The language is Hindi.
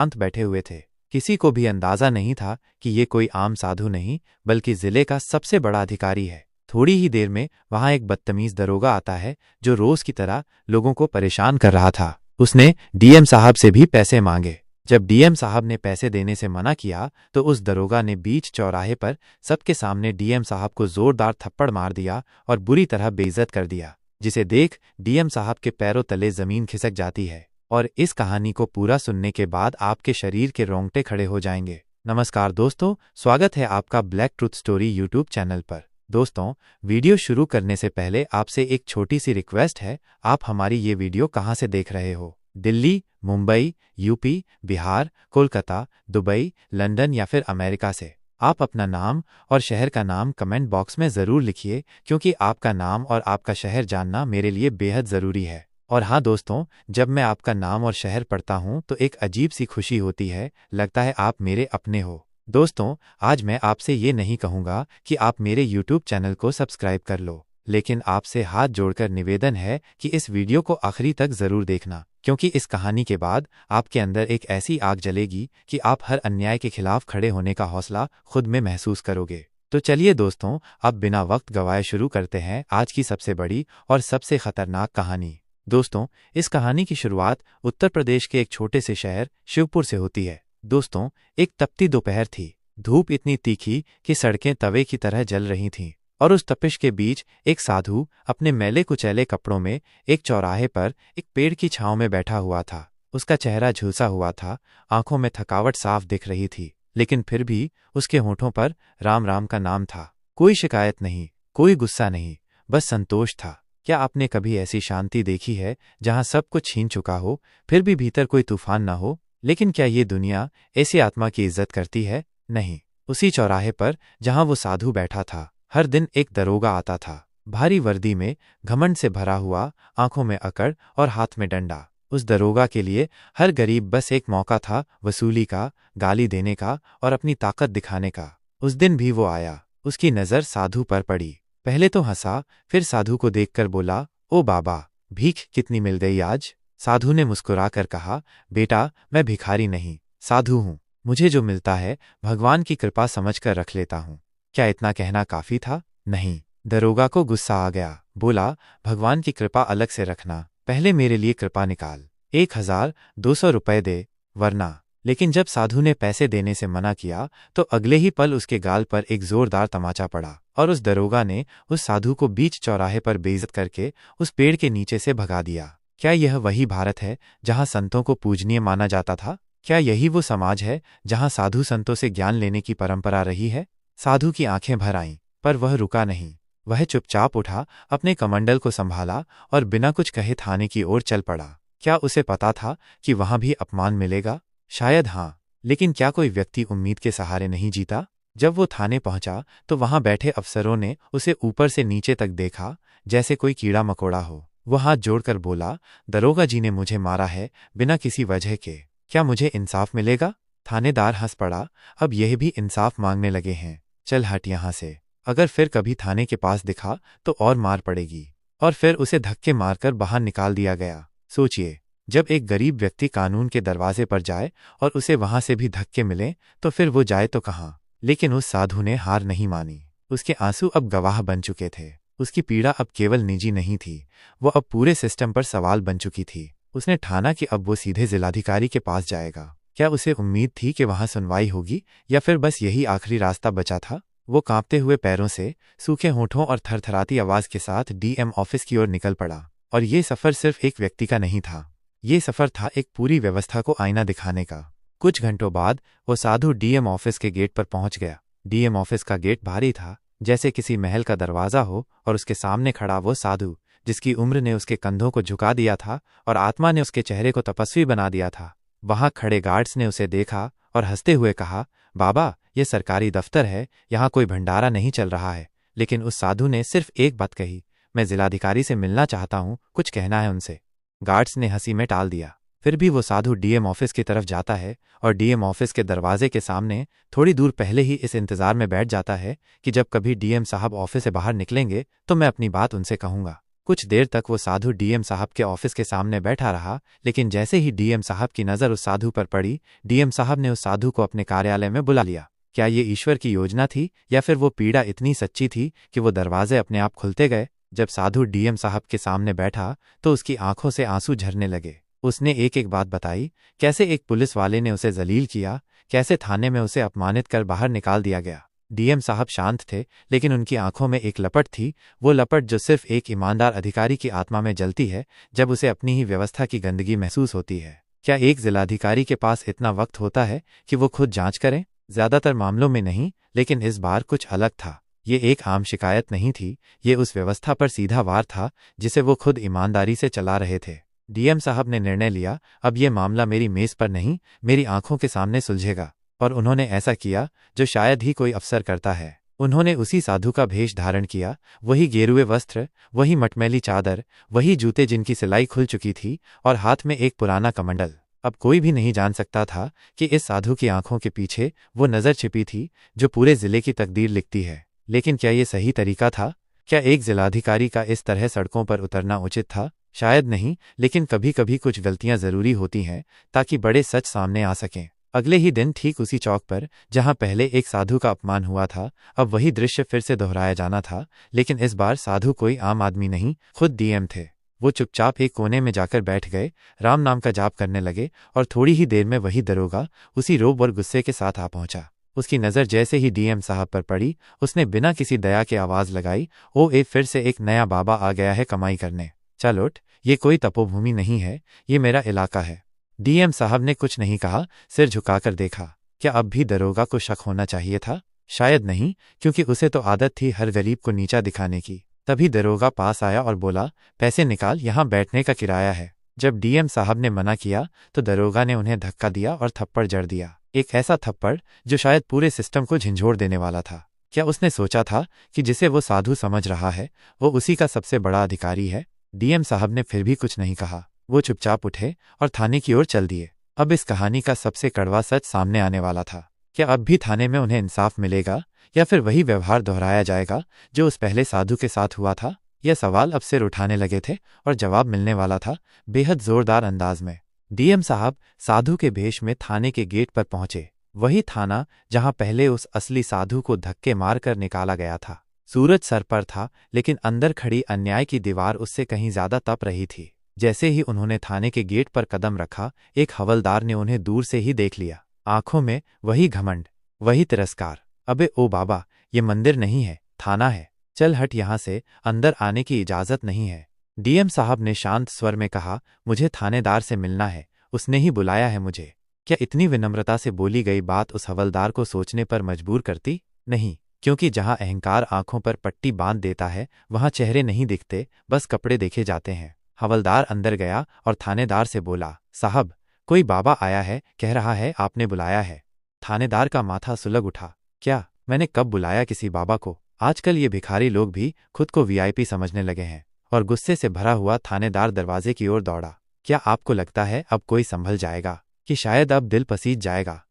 शांत बैठे हुए थे। किसी को भी अंदाजा नहीं था कि ये कोई आम साधु नहीं बल्कि जिले का सबसे बड़ा अधिकारी है। थोड़ी ही देर में वहां एक बदतमीज दरोगा आता है जो रोज की तरह लोगों को परेशान कर रहा था। उसने डीएम साहब से भी पैसे मांगे। जब डीएम साहब ने पैसे देने से मना किया तो उस दरोगा ने बीच चौराहे पर सबके सामने डीएम साहब को जोरदार थप्पड़ मार दिया और बुरी तरह बेइज्जत कर दिया, जिसे देख डीएम साहब के पैरों तले जमीन खिसक जाती है। और इस कहानी को पूरा सुनने के बाद आपके शरीर के रोंगटे खड़े हो जाएंगे। नमस्कार दोस्तों, स्वागत है आपका black truth story YouTube channel पर। दोस्तों, वीडियो शुरू करने से पहले आपसे एक छोटी सी रिक्वेस्ट है। आप हमारी ये वीडियो कहाँ से देख रहे हो? Delhi, Mumbai, UP, Bihar, Kolkata, Dubai, London या फिर अमेरिका से? आप अपना नाम और शहर का नाम कमेंट बॉक्स में ज़रूर लिखिए, क्योंकि आपका नाम और आपका शहर जानना मेरे लिए बेहद ज़रूरी है। और हाँ दोस्तों, जब मैं आपका नाम और शहर पढ़ता हूँ तो एक अजीब सी खुशी होती है, लगता है आप मेरे अपने हो। दोस्तों, आज मैं आपसे ये नहीं कहूँगा कि आप मेरे यूट्यूब चैनल को सब्सक्राइब कर लो, लेकिन आपसे हाथ जोड़कर निवेदन है कि इस वीडियो को आखिरी तक ज़रूर देखना, क्योंकि इस कहानी के बाद आपके अंदर एक ऐसी आग जलेगी कि आप हर अन्याय के खिलाफ खड़े होने का हौसला खुद में महसूस करोगे। तो चलिए दोस्तों, अब बिना वक्त गवाए शुरू करते हैं आज की सबसे बड़ी और सबसे खतरनाक कहानी। दोस्तों, इस कहानी की शुरुआत उत्तर प्रदेश के एक छोटे से शहर शिवपुर से होती है। दोस्तों, एक तपती दोपहर थी। धूप इतनी तीखी कि सड़कें तवे की तरह जल रही थीं, और उस तपिश के बीच एक साधु अपने मैले कुचैले कपड़ों में एक चौराहे पर एक पेड़ की छांव में बैठा हुआ था। उसका चेहरा झुलसा हुआ था, आंखों में थकावट साफ दिख रही थी, लेकिन फिर भी उसके होठों पर राम राम का नाम था। कोई शिकायत नहीं, कोई गुस्सा नहीं, बस संतोष था। क्या आपने कभी ऐसी शांति देखी है जहां सब कुछ छीन चुका हो, फिर भी भीतर कोई तूफान ना हो? लेकिन क्या ये दुनिया ऐसी आत्मा की इज्जत करती है? नहीं। उसी चौराहे पर जहां वो साधु बैठा था, हर दिन एक दरोगा आता था, भारी वर्दी में, घमंड से भरा हुआ, आंखों में अकड़ और हाथ में डंडा। उस दरोगा के लिए हर गरीब बस एक मौका था वसूली का, गाली देने का और अपनी ताकत दिखाने का। उस दिन भी वो आया। उसकी नज़र साधु पर पड़ी। पहले तो हंसा, फिर साधु को देखकर बोला, ओ बाबा, भीख कितनी मिल गई आज? साधु ने मुस्कुराकर कहा, बेटा, मैं भिखारी नहीं, साधु हूँ। मुझे जो मिलता है भगवान की कृपा समझकर रख लेता हूँ। क्या इतना कहना काफी था? नहीं। दरोगा को गुस्सा आ गया। बोला, भगवान की कृपा अलग से रखना, पहले मेरे लिए कृपा निकाल। 1200 रुपये दे, वरना। लेकिन जब साधु ने पैसे देने से मना किया तो अगले ही पल उसके गाल पर एक जोरदार तमाचा पड़ा, और उस दरोगा ने उस साधु को बीच चौराहे पर बेइज्जत करके उस पेड़ के नीचे से भगा दिया। क्या यह वही भारत है जहां संतों को पूजनीय माना जाता था? क्या यही वो समाज है जहां साधु संतों से ज्ञान लेने की परंपरा रही है? साधु की आंखें भर आईं, पर वह रुका नहीं। वह चुपचाप उठा, अपने कमंडल को संभाला और बिना कुछ कहे थाने की ओर चल पड़ा। क्या उसे पता था कि वहां भी अपमान मिलेगा? शायद हाँ, लेकिन क्या कोई व्यक्ति उम्मीद के सहारे नहीं जीता? जब वो थाने पहुंचा तो वहां बैठे अफसरों ने उसे ऊपर से नीचे तक देखा, जैसे कोई कीड़ा मकोड़ा हो। वो हाथ जोड़कर बोला, दरोगा जी ने मुझे मारा है बिना किसी वजह के, क्या मुझे इंसाफ मिलेगा? थानेदार हंस पड़ा, अब यह भी इंसाफ मांगने लगे हैं, चल हट यहाँ से, अगर फिर कभी थाने के पास दिखा तो और मार पड़ेगी। और फिर उसे धक्के मारकर बाहर निकाल दिया गया। सोचिए, जब एक गरीब व्यक्ति कानून के दरवाजे पर जाए और उसे वहां से भी धक्के मिले तो फिर वो जाए तो कहाँ? लेकिन उस साधु ने हार नहीं मानी। उसके आंसू अब गवाह बन चुके थे। उसकी पीड़ा अब केवल निजी नहीं थी, वो अब पूरे सिस्टम पर सवाल बन चुकी थी। उसने ठाना कि अब वो सीधे जिलाधिकारी के पास जाएगा। क्या उसे उम्मीद थी कि वहां सुनवाई होगी, या फिर बस यही आखिरी रास्ता बचा था? वो कांपते हुए पैरों से, सूखे होठों और थरथराती आवाज के साथ डीएम ऑफिस की ओर निकल पड़ा। और ये सफर सिर्फ एक व्यक्ति का नहीं था, ये सफर था एक पूरी व्यवस्था को आईना दिखाने का। कुछ घंटों बाद वो साधु डीएम ऑफिस के गेट पर पहुंच गया। डीएम ऑफिस का गेट भारी था, जैसे किसी महल का दरवाजा हो, और उसके सामने खड़ा वो साधु, जिसकी उम्र ने उसके कंधों को झुका दिया था और आत्मा ने उसके चेहरे को तपस्वी बना दिया था। वहां खड़े गार्ड्स ने उसे देखा और हंसते हुए कहा, बाबा, ये सरकारी दफ्तर है, यहाँ कोई भंडारा नहीं चल रहा है। लेकिन उस साधु ने सिर्फ एक बात कही, मैं जिलाधिकारी से मिलना चाहता हूँ, कुछ कहना है उनसे। गार्ड्स ने हंसी में टाल दिया। फिर भी वो साधु डीएम ऑफिस की तरफ जाता है और डीएम ऑफिस के दरवाजे के सामने थोड़ी दूर पहले ही इस इंतजार में बैठ जाता है कि जब कभी डीएम साहब ऑफिस से बाहर निकलेंगे तो मैं अपनी बात उनसे कहूंगा। कुछ देर तक वो साधु डीएम साहब के ऑफिस के सामने बैठा रहा, लेकिन जैसे ही डीएम साहब की नज़र उस साधु पर पड़ी, डीएम साहब ने उस साधु को अपने कार्यालय में बुला लिया। क्या ये ईश्वर की योजना थी या फिर वो पीड़ा इतनी सच्ची थी कि वो दरवाजे अपने आप खुलते गए? जब साधु डीएम साहब के सामने बैठा तो उसकी आंखों से आंसू झरने लगे। उसने एक एक बात बताई, कैसे एक पुलिस वाले ने उसे जलील किया, कैसे थाने में उसे अपमानित कर बाहर निकाल दिया गया। डीएम साहब शांत थे, लेकिन उनकी आंखों में एक लपट थी, वो लपट जो सिर्फ एक ईमानदार अधिकारी की आत्मा में जलती है जब उसे अपनी ही व्यवस्था की गंदगी महसूस होती है। क्या एक जिलाधिकारी के पास इतना वक्त होता है कि वो खुद जांच करें? ज्यादातर मामलों में नहीं, लेकिन इस बार कुछ अलग था। ये एक आम शिकायत नहीं थी, ये उस व्यवस्था पर सीधा वार था जिसे वो खुद ईमानदारी से चला रहे थे। डीएम साहब ने निर्णय लिया, अब ये मामला मेरी मेज पर नहीं, मेरी आंखों के सामने सुलझेगा। और उन्होंने ऐसा किया जो शायद ही कोई अफसर करता है। उन्होंने उसी साधु का भेष धारण किया, वही गेरुए वस्त्र, वही मटमैली चादर, वही जूते जिनकी सिलाई खुल चुकी थी, और हाथ में एक पुराना कमंडल। अब कोई भी नहीं जान सकता था कि इस साधु की आंखों के पीछे वो नज़र छिपी थी जो पूरे जिले की तकदीर लिखती है। लेकिन क्या ये सही तरीका था? क्या एक जिलाधिकारी का इस तरह सड़कों पर उतरना उचित था? शायद नहीं, लेकिन कभी कभी कुछ गलतियां जरूरी होती हैं ताकि बड़े सच सामने आ सकें। अगले ही दिन ठीक उसी चौक पर जहां पहले एक साधु का अपमान हुआ था, अब वही दृश्य फिर से दोहराया जाना था, लेकिन इस बार साधु कोई आम आदमी नहीं, खुद डीएम थे। वो चुपचाप एक कोने में जाकर बैठ गए, राम नाम का जाप करने लगे, और थोड़ी ही देर में वही दरोगा उसी रोब और गुस्से के साथ आ पहुंचा। उसकी नज़र जैसे ही डीएम साहब पर पड़ी, उसने बिना किसी दया के आवाज़ लगाई, ओ ए, फिर से एक नया बाबा आ गया है कमाई करने। चल उठ, ये कोई तपोभूमि नहीं है, ये मेरा इलाका है। डीएम साहब ने कुछ नहीं कहा, सिर झुकाकर देखा। क्या अब भी दरोगा को शक होना चाहिए था? शायद नहीं, क्योंकि उसे तो आदत थी हर गरीब को नीचा दिखाने की। तभी दरोगा पास आया और बोला, पैसे निकाल, यहाँ बैठने का किराया है। जब डीएम साहब ने मना किया तो दरोगा ने उन्हें धक्का दिया और थप्पड़ जड़ दिया, एक ऐसा थप्पड़ जो शायद पूरे सिस्टम को झंझोड़ देने वाला था। क्या उसने सोचा था कि जिसे वो साधु समझ रहा है वो उसी का सबसे बड़ा अधिकारी है? डीएम साहब ने फिर भी कुछ नहीं कहा। वो चुपचाप उठे और थाने की ओर चल दिए। अब इस कहानी का सबसे कड़वा सच सामने आने वाला था। क्या अब भी थाने में उन्हें इंसाफ मिलेगा या फिर वही व्यवहार दोहराया जाएगा जो उस पहले साधु के साथ हुआ था? यह सवाल अब सिर उठाने लगे थे और जवाब मिलने वाला था, बेहद जोरदार अंदाज में। डीएम साहब साधु के भेष में थाने के गेट पर पहुंचे, वही थाना जहां पहले उस असली साधु को धक्के मारकर निकाला गया था। सूरज सर पर था, लेकिन अंदर खड़ी अन्याय की दीवार उससे कहीं ज्यादा तप रही थी। जैसे ही उन्होंने थाने के गेट पर कदम रखा, एक हवलदार ने उन्हें दूर से ही देख लिया, आंखों में वही घमंड, वही तिरस्कार। अबे ओ बाबा, ये मंदिर नहीं है, थाना है। चल हट यहाँ से, अंदर आने की इजाजत नहीं है। डीएम साहब ने शांत स्वर में कहा, मुझे थानेदार से मिलना है, उसने ही बुलाया है मुझे। क्या इतनी विनम्रता से बोली गई बात उस हवलदार को सोचने पर मजबूर करती? नहीं, क्योंकि जहां अहंकार आंखों पर पट्टी बांध देता है वहां चेहरे नहीं दिखते, बस कपड़े देखे जाते हैं। हवलदार अंदर गया और थानेदार से बोला, साहब, कोई बाबा आया है, कह रहा है आपने बुलाया है। थानेदार का माथा सुलग उठा, क्या मैंने कब बुलाया किसी बाबा को? आजकल ये भिखारी लोग भी खुद को वीआईपी समझने लगे हैं। और गुस्से से भरा हुआ थानेदार दरवाजे की ओर दौड़ा। क्या आपको लगता है अब कोई संभल जाएगा, कि शायद अब दिल पसीज जाएगा?